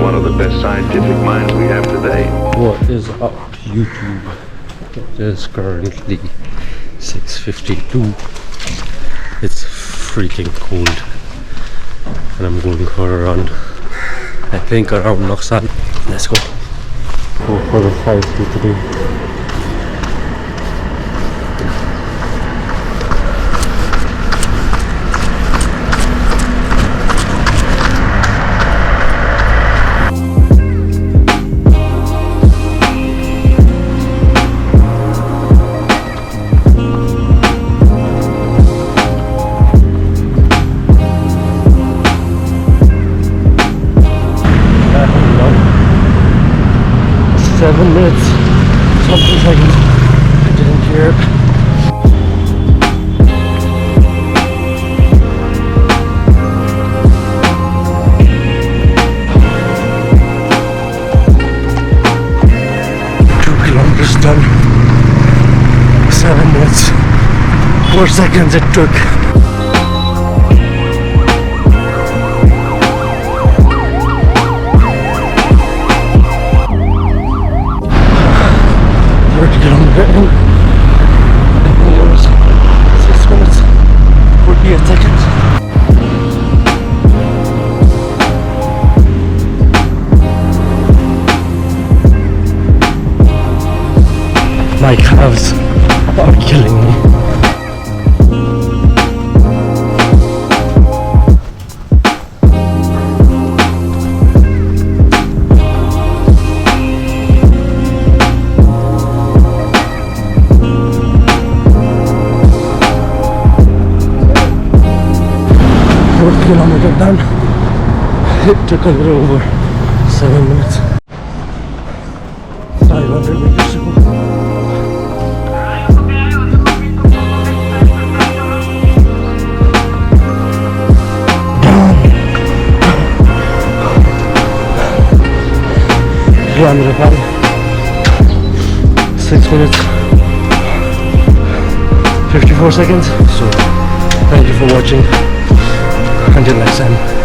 one of the best scientific minds we have today. What is up, YouTube? It is currently 6:52. It's freaking cold and I'm going for a run. I think around NAXAL. Let's go. Go for the 5K today. Minutes, something seconds. I didn't hear it. Kilometers done. 7 minutes, 4 seconds it took. 30 kilometers in. I think it was 6 minutes, 48 seconds. My calves are killing me. Kilometer done. It took a little over 7 minutes. 500 meters to go. Done. Nepali. 6 minutes 54 seconds. So thank you for watching. Until next time.